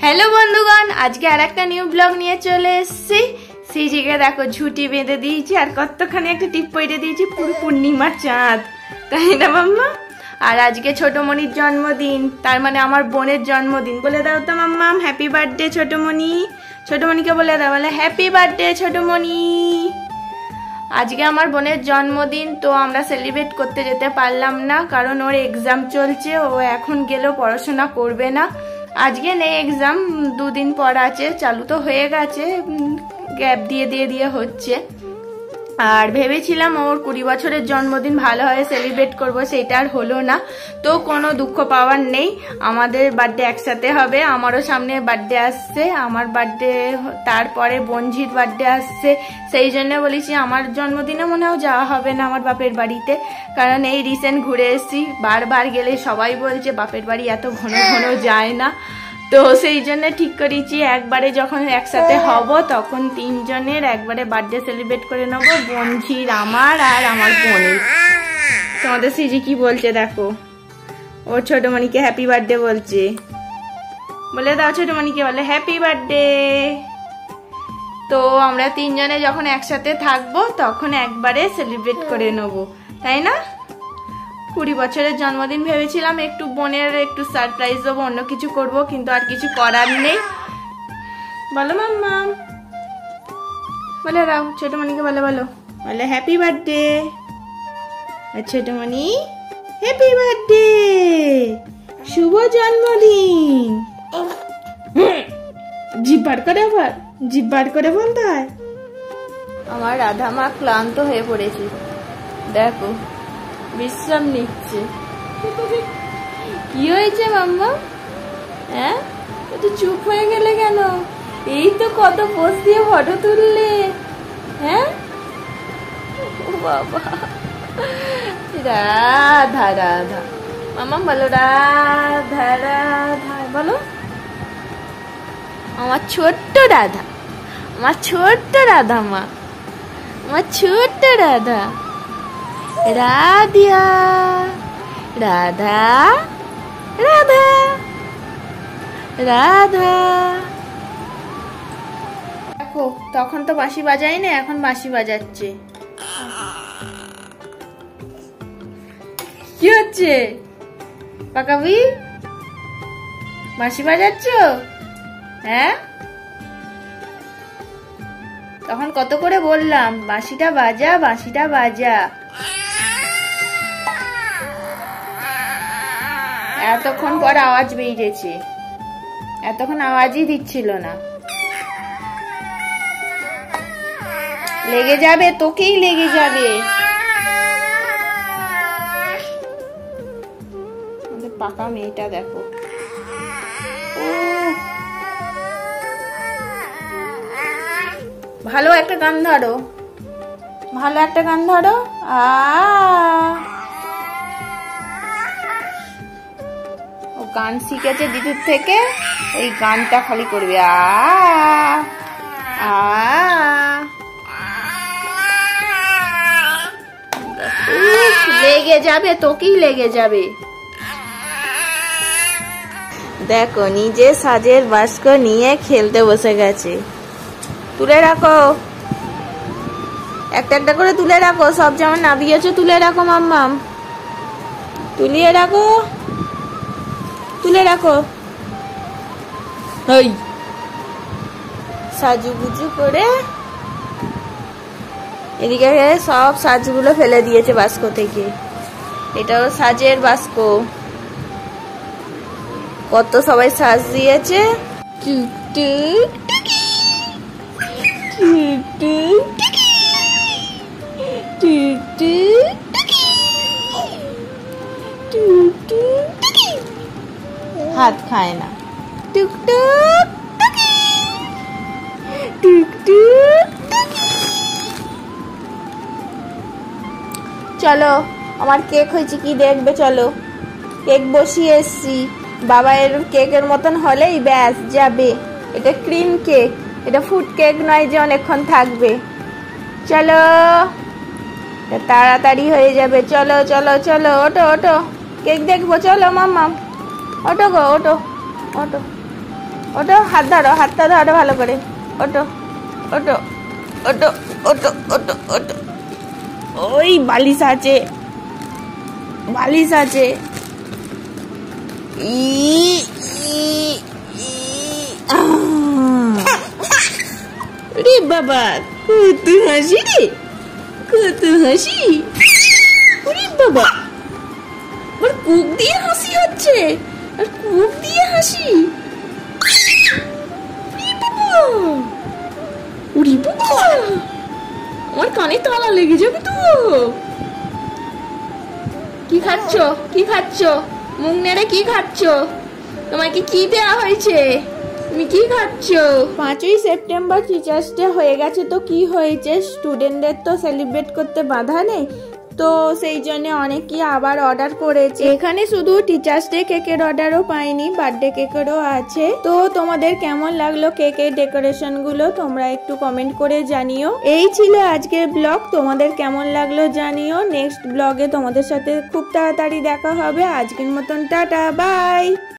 Hello बंधुगण आज के आरेकटा निउ ब्लग निये चले एसेछि। সেই জায়গায় দেখো ঝুটি বেঁধে দিয়েছি আর কতখানি একটা টিপ পরে দিয়েছি পুরো পূর্ণিমার চাঁদ, তাই না মাম্মা? আর আজকে ছোটমণির জন্মদিন, তার মানে আমার বোনের জন্মদিন। বলে দাও তো মাম্মা হ্যাপি বার্থডে ছোটমণি। ছোটমণিকে বলে দাও, বলে হ্যাপি বার্থডে ছোটমণি। আজকে আমার বোনের জন্মদিন, তো আমরা সেলিব্রেট করতে যেতে পারলাম না কারণ ওর এক্সাম চলছে, ও এখন গেলেও পড়াশোনা করবে না। আজকে নেই এক্সাম, দুদিন পর আছে, চালু তো হয়ে গেছে, গ্যাপ দিয়ে হচ্ছে। আর ভেবেছিলাম ওর 20 বছরের জন্মদিন ভালোভাবে সেলিব্রেট করব, সেটা আর হলো না। তো কোনো দুঃখ পাওয়ার নেই, আমাদের বার্থডে একসাথে হবে। আমারও সামনে বার্থডে আসছে, আমার বার্থডে তারপরে বঞ্জির বার্থডে আসছে। সেই জন্য বলেছি আমার জন্মদিনে মনে হয় যাওয়া হবে না আমার বাপের বাড়িতে, কারণ এই রিসেন্ট ঘুরে এসেছি, বারবার গেলে সবাই বলছে বাপের বাড়ি এত ঘন ঘন যায় না। তো সেই জন্য ঠিক করেছি একবারে যখন একসাথে হব তখন তিনজনের একবারে বার্থডে সেলিব্রেট করে নেব, বঞ্জির, আমার আর আমার বোনের। তোমাদের সিজি কি বলছে দেখো, ওর ছোটমণিকে হ্যাপি বার্থডে বলছে। বলে দাও ছোটমণিকে, বলে হ্যাপি বার্থডে। তো আমরা তিনজনে যখন একসাথে থাকবো তখন একবারে সেলিব্রেট করে নেব, তাই না? 20 বছরের জন্মদিন ভেবেছিলাম একটু বোনের একটু সারপ্রাইজ দেবো, অন্য কিছু করব, কিন্তু আর কিছু করার নেই। বলো মাম্মা, বলে দাও ছোটমণিকে, বলে বলো, বলে হ্যাপি বার্থডে। আর ছোটমণি হ্যাপি বার্থডে, শুভ জন্মদিন। জিভ বার করে, আবার জিভ বার করে বলতে হয়। আমার রাধা মা ক্লান্ত হয়ে পড়েছে, দেখো বিশ্রাম নিচ্ছে। কি হয়েছে মাম্মা? হ্যাঁ, একটু চুপ হয়ে গেলে কেন? এই তো কত পোজ দিয়ে ফটো তুললে। হ্যাঁ ও বাবা, রাধা রাধা। মাম্মা বলো রাধা রাধা, বলো আমার ছোট্ট রাধা, আমার ছোট্ট রাধা মা, আমার ছোট্ট রাধা। রাধিয়া রাধা রাধা রাধা। দেখো তখন তো বাঁশি বাজাই না, এখন বাঁশি বাজাচ্ছে। কি হচ্ছে পাকাবি? বাঁশি বাজাচ্ছ? হ্যাঁ, তখন কত করে বললাম বাঁশিটা বাজা, বাঁশিটা বাজা। এতক্ষণ পর আওয়াজ বেরিয়েছে, এতক্ষণ আওয়াজই দিচ্ছিল না। লেগে যাবে, তোকেই লেগে যাবে। পাকা মেয়েটা দেখো, ভালো একটা গান ধরো, ভালো একটা গান ধরো। গান শিখেছে দিদুর থেকে, ওই গানটা খালি করবে লেগে যাবে, তোকেই লেগে যাবে। দেখো নিজে সাজের বাস্ক নিয়ে খেলতে বসে গেছে। তুলে রাখো, একটা একটা করে তুলে রাখো, সব যেমন নাবিয়েছো তুলে রাখো মাম্মাম, তুলিয়ে রাখো, তুলে রাখো। ওই সাজুগুজু করে এদিকে সব সাজগুলো ফেলে দিয়েছে বাস্ক থেকে। এটাও সাজের বাস্ক, কত সবাই সাজ দিয়েছে। হাত খায় না। টুকটুক টুকটুক। চলো আমার কেক হয়েছে কি দেখবে, চলো কেক বসিয়ে এসছি। বাবা এর কেকের মতন হলেই ব্যাস যাবে। এটা ক্রিম কেক, এটা ফুড কেক নয় যে অনেকক্ষণ থাকবে। চলো তাড়াতাড়ি হয়ে যাবে, চলো চলো চলো, ওটো ওটো, কেক দেখবো, চলো মাম্মা, ওটো গো ওটো ওটো। ওটো, হাতটা ধরো ভালো করে। ওটো ওটো ওটো ওটো ওটো ওটো। ওই বালিশ আছে। রে বাবা, কত হাসি রে, কত হাসি। ওরে বাবা, আর কুক দিয়ে হাসি হচ্ছে, আর কুক দিয়ে হাসি। উড়ি বাবা, আমার কানে তালা লেগে যাবে তো। কি খাচ্ছ মুখ নেড়ে? কি খাচ্ছ? তোমাকে কি দেওয়া হয়েছে? তুমি কি খাচ্ছ? 5ই সেপ্টেম্বর টিচার্স ডে হয়ে গেছে, তো কি হয়েছে, স্টুডেন্টদের তো সেলিব্রেট করতে বাধা নেই, তো সেই জন্য অনেকেই আবার অর্ডার করেছে। এখানে শুধু টিচার্স ডে কেকের অর্ডারও পাইনি, বার্থডে কেকেরও আছে। তো তোমাদের কেমন লাগলো কেকের ডেকোরেশন গুলো তোমরা একটু কমেন্ট করে জানিও। এই ছিল আজকের ব্লগ, তোমাদের কেমন লাগলো জানিও। নেক্সট ব্লগে তোমাদের সাথে খুব তাড়াতাড়ি দেখা হবে। আজকের মতন টাটা, বাই।